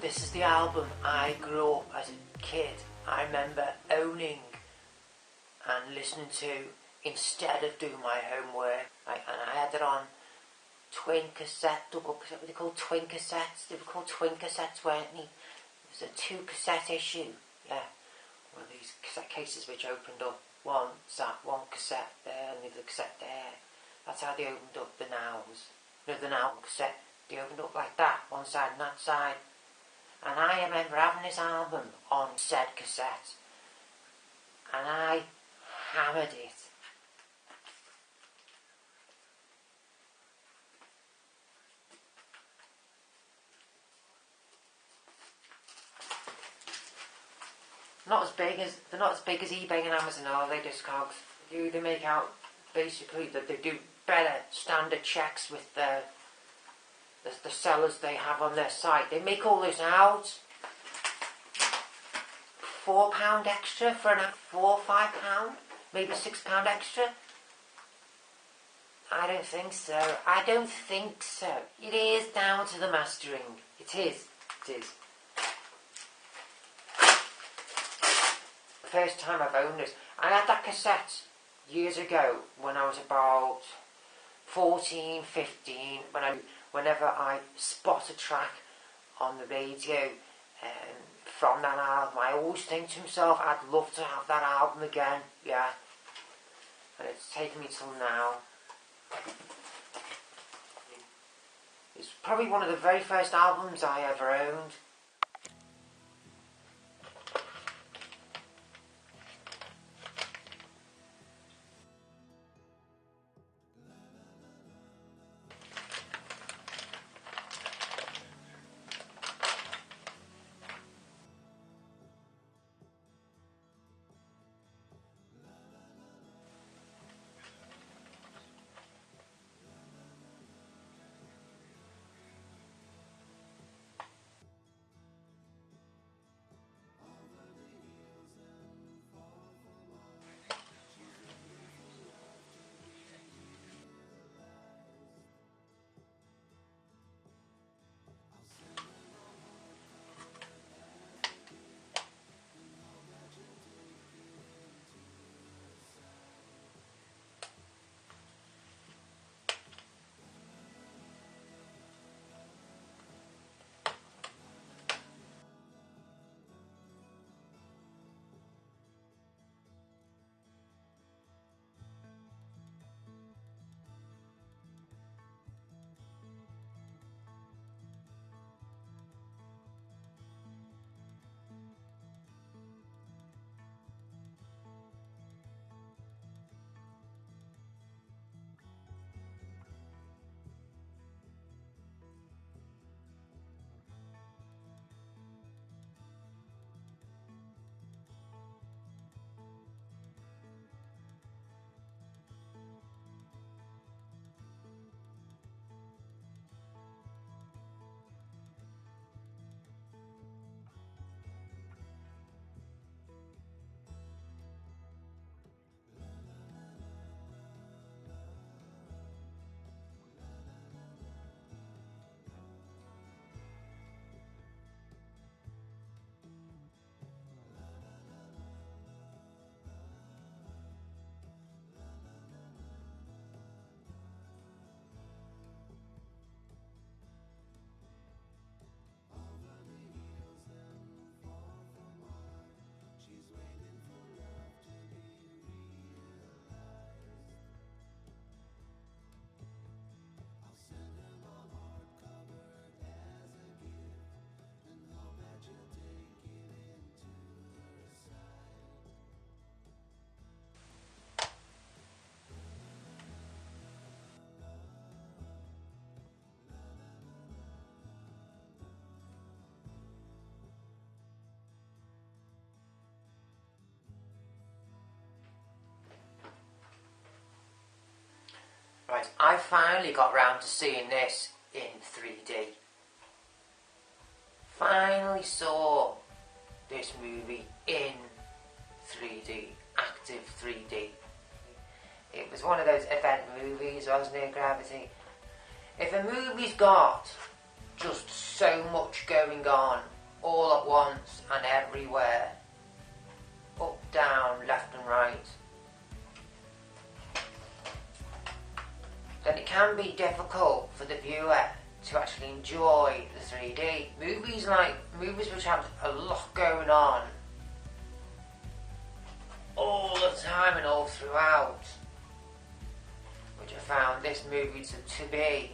This is the album I grew up as a kid. I remember owning and listening to instead of doing my homework. And I had it on twin cassette, double cassette. What they called twin cassettes? They were called twin cassettes, weren't they? It was a 2 cassette issue. Yeah, one of these cassette cases which opened up. One cassette there and the other cassette there. That's how they opened up the Nows. The Now cassette. They opened up like that, one side and that side. And I remember having this album on said cassette. And I hammered it. They're not as big as eBay and Amazon, are they, Discogs? They make out basically that they do better standard checks with the sellers they have on their site. They make all this out. £4 extra for an £4 or £5, maybe £6 extra. I don't think so. I don't think so. It is down to the mastering. It is. It is. The first time I've owned this, I had that cassette years ago when I was about 14, 15, whenever I spot a track on the radio from that album, I always think to myself, I'd love to have that album again, yeah. And it's taken me till now. It's probably one of the very first albums I ever owned. Right, I finally got round to seeing this in 3D. Finally saw this movie in 3D, active 3D. It was one of those event movies, wasn't it, Gravity? If a movie's got just so much going on all at once and everywhere, up, down, left and right, then it can be difficult for the viewer to actually enjoy the 3D. Movies which have a lot going on all the time and all throughout, which I found this movie to be,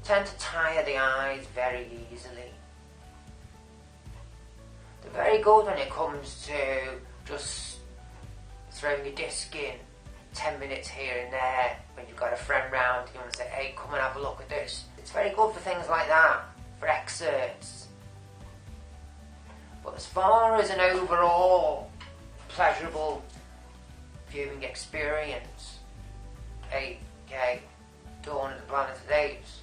tend to tire the eyes very easily. They're very good when it comes to just throwing a disc in 10 minutes here and there when you've got a friend round and you want to say, hey, come and have a look at this. It's very good for things like that, for excerpts. But as far as an overall pleasurable viewing experience, aka Dawn of the Planet of the Apes,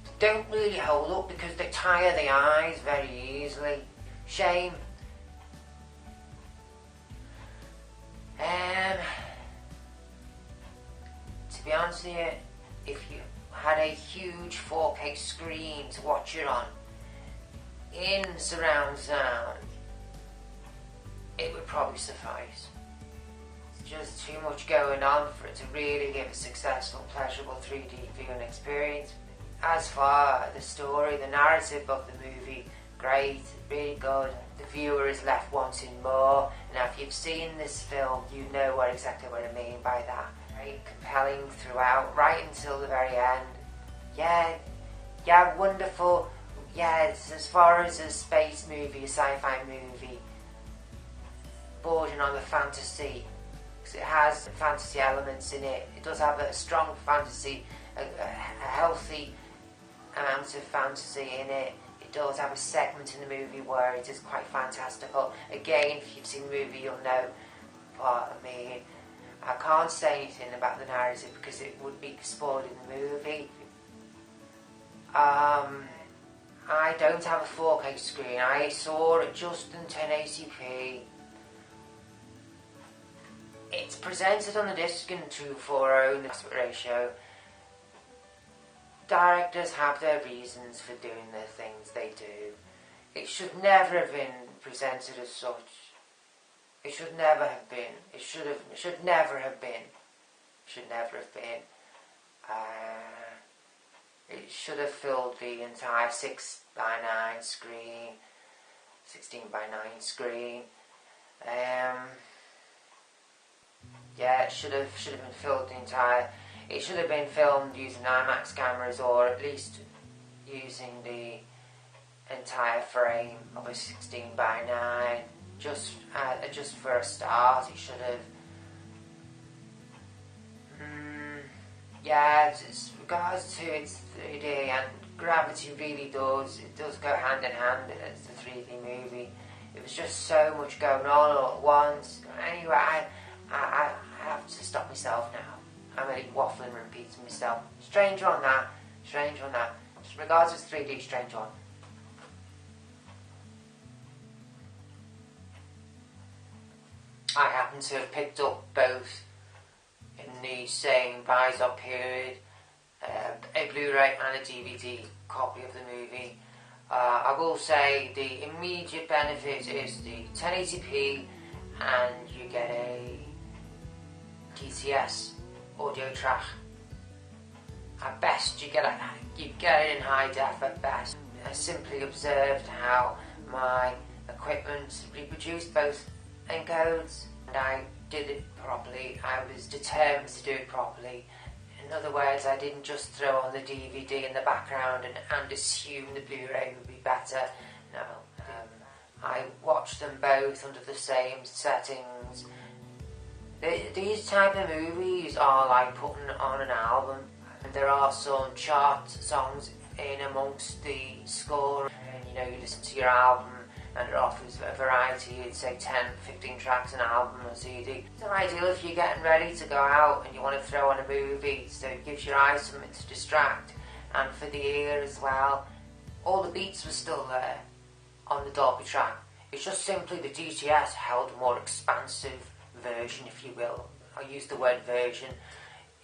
they don't really hold up because they tire the eyes very easily. Shame. To be honest with you, if you had a huge 4K screen to watch it on, in surround sound, it would probably suffice. It's just too much going on for it to really give a successful, pleasurable 3D viewing experience. As for the story, the narrative of the movie, great, really good. The viewer is left wanting more. Now, if you've seen this film, you know exactly what I mean by that. Very compelling throughout, right until the very end. Yeah, wonderful. Yeah, it's, as far as a space movie, a sci-fi movie, bordering on the fantasy, because it has fantasy elements in it. It does have a strong fantasy, a healthy amount of fantasy in it. It does have a segment in the movie where it is quite fantastical. Again, if you've seen the movie, you'll know what I mean. I can't say anything about the narrative because it would be spoiled in the movie. I don't have a 4K screen. I saw it just in 1080p. It's presented on the disc in 2:4 aspect ratio. Directors have their reasons for doing the things they do. It should never have been presented as such. It should never have been. It should never have been. Should never have been. It should have filled the entire 6:9 screen, 16:9 screen. Yeah, it should have been filled the entire. It should have been filmed using IMAX cameras, or at least using the entire frame of a 16:9. Just for a start, it should have. Yeah, as regards to its 3D, and gravity really does go hand in hand as the 3D movie. It was just so much going on all at once. Anyway, I have to stop myself now. I'm really waffling and repeating myself. Strange on that. As regards to 3D, strange on. I happen to have picked up both in the same buys-up period, a Blu-ray and a DVD copy of the movie. I will say the immediate benefit is the 1080p, and you get a DTS audio track. At best, you get it in high def at best. I simply observed how my equipment reproduced both encodes, and I did it properly. I was determined to do it properly. In other words, I didn't just throw on the DVD in the background and assume the Blu-ray would be better. No, I watched them both under the same settings. These type of movies are like putting on an album, and there are some chart songs in amongst the score, and you listen to your album and it offers a variety. It's say 10, 15 tracks an album or CD. It's ideal if you're getting ready to go out and you want to throw on a movie, so it gives your eyes something to distract, and for the ear as well. All the beats were still there on the Dolby track. It's just simply the DTS held a more expansive version, if you will. I use the word version.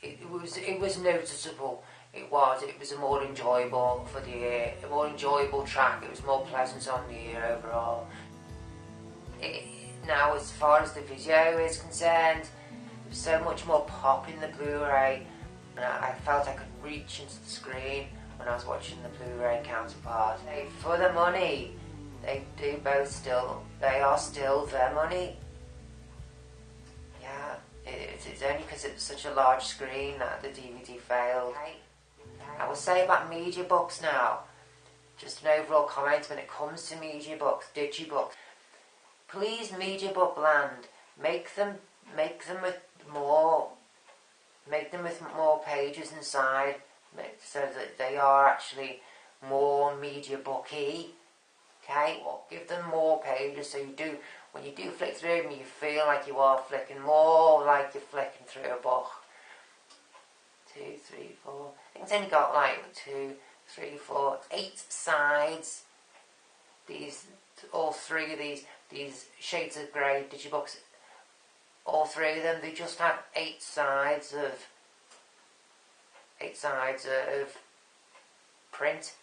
It was noticeable It was a more enjoyable for the ear, a more enjoyable track. It was more pleasant on the ear overall. Now, as far as the video is concerned, there's so much more pop in the Blu-ray, and I felt I could reach into the screen when I was watching the Blu-ray counterpart. For the money, they are still their money. Yeah, it's only because it was such a large screen that the DVD failed. I will say about media books now, just an overall comment when it comes to media books, digibooks. Please, media book land, make them with more pages inside, so that they are actually more media booky. Okay, well, give them more pages so when you do flick through them, you feel like you are flicking more like you're flicking through a book. 2, 3, 4. I think it's only got like 2, 3, 4, 8 sides. All three of these shades of grey digibooks, all three of them, they just have 8 sides of print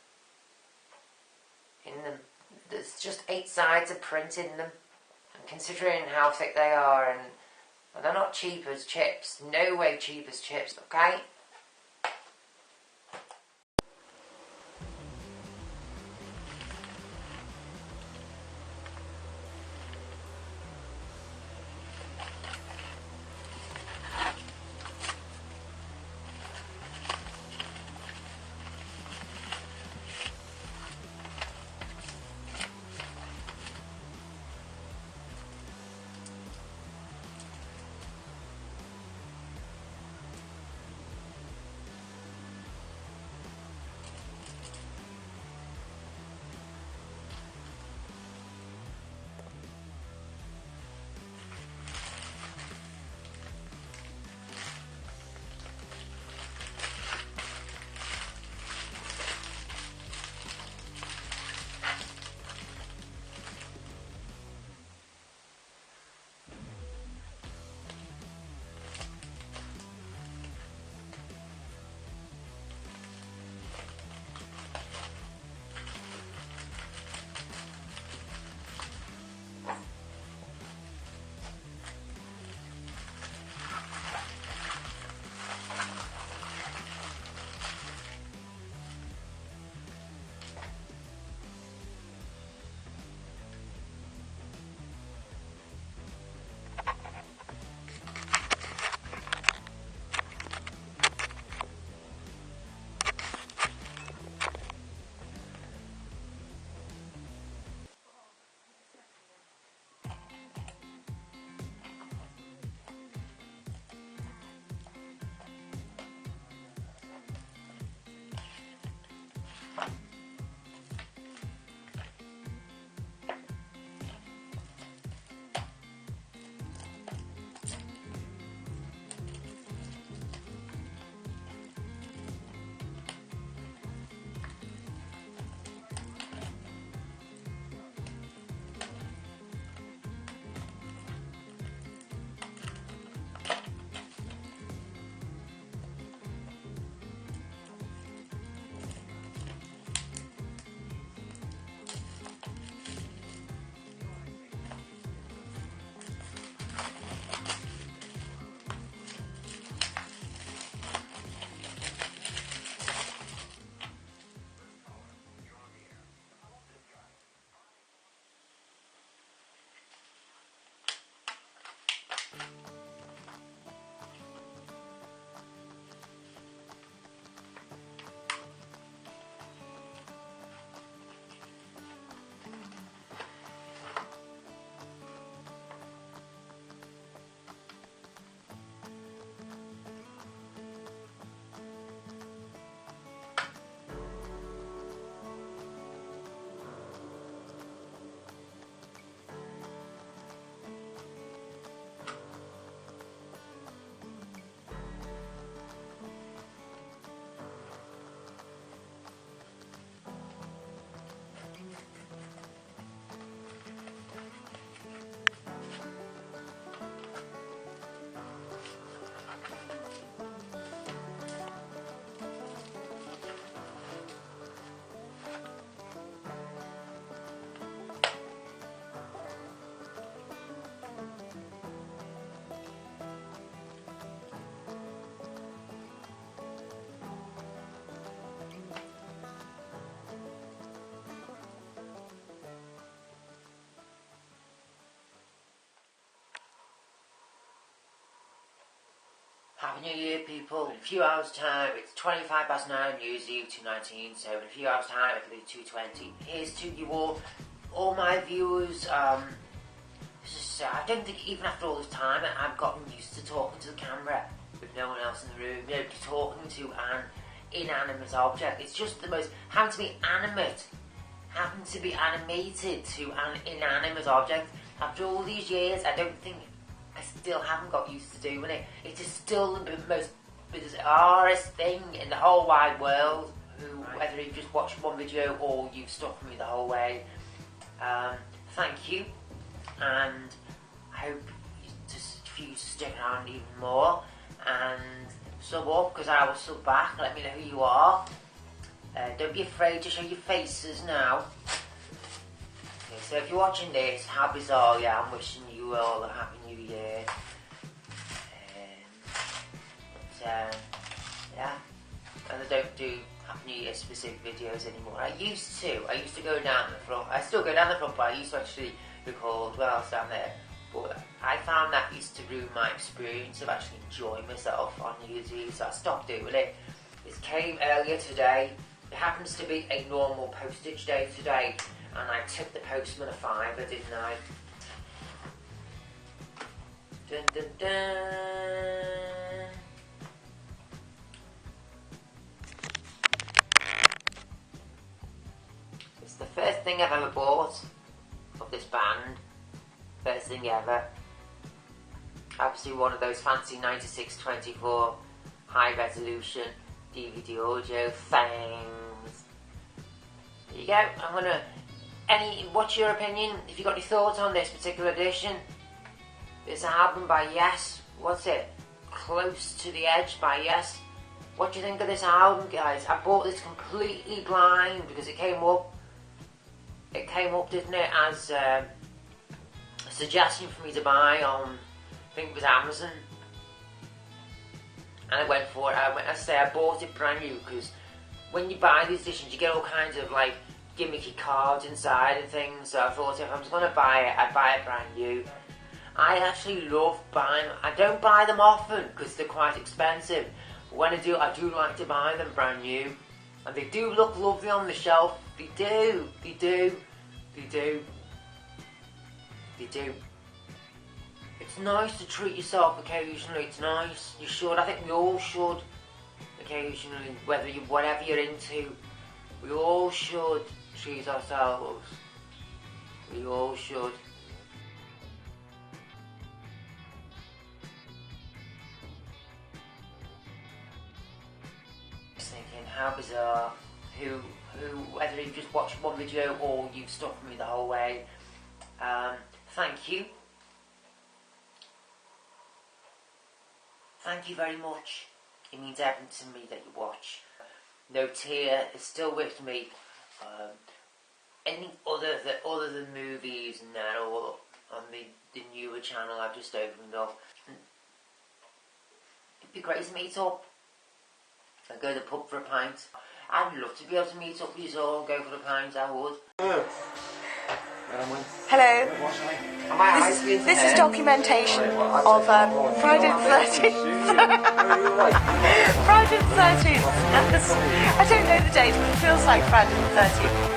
in them. There's just 8 sides of print in them. And considering how thick they are, and they're not cheap as chips, no way cheap as chips, okay? Happy New Year, people. In a few hours' time, it's 25 past 9, New Year's Eve 219, so in a few hours' time, it'll be 2:20. Here's to you all my viewers. I don't think even after all this time, I've gotten used to talking to the camera with no one else in the room, talking to an inanimate object. It's just the most, having to be animated to an inanimate object. After all these years, I don't think, I still haven't got used to doing it. It is still the most bizarrest thing in the whole wide world. Whether you've just watched one video or you've stuck with me the whole way. Thank you, and I hope you stick around even more and sub up, because I will sub back. Let me know who you are. Don't be afraid to show your faces now. Okay, so if you're watching this, how bizarre, yeah, I'm wishing you all a happy new year. Yeah, and I don't do happy new year specific videos anymore. I used to go down the front. I still go down the front, but I used to actually record when I was down there. But I found that used to ruin my experience of actually enjoying myself on New Year's Eve, so I stopped doing it. It came earlier today. It happens to be a normal postage day today, and I tipped the postman a £5, didn't I? Dun dun dun. It's the first thing I've ever bought of this band. First thing ever. Obviously one of those fancy 96/24 high resolution DVD audio things. There you go. What's your opinion? If you got any thoughts on this particular edition? This album by Yes. What's it? Close to the Edge by Yes. What do you think of this album, guys? I bought this completely blind because it came up, didn't it, as a suggestion for me to buy on, I think it was Amazon. And I went for it. I bought it brand new, because when you buy these editions, you get all kinds of like gimmicky cards inside and things. So I thought if I was going to buy it, I'd buy it brand new. I actually love buying them. I don't buy them often because they're quite expensive. But when I do like to buy them brand new. And they do look lovely on the shelf. They do. It's nice to treat yourself occasionally. It's nice. You should. I think we all should. Occasionally, whatever you're into, we all should treat ourselves. We all should. Thinking, how bizarre. Whether you've just watched one video or you've stuck with me the whole way. Thank you. Thank you very much. It means everything to me that you watch. No Tear is still with me. Anything other than movies and that, all on the newer channel I've just opened up. It'd be great to meet up. I'd go to the pub for a pint. I'd love to be able to meet up with you all, go for a pint, I would. Hello. This is documentation of Friday the 13th. Friday the 13th. I don't know the date, but it feels like Friday the 13th.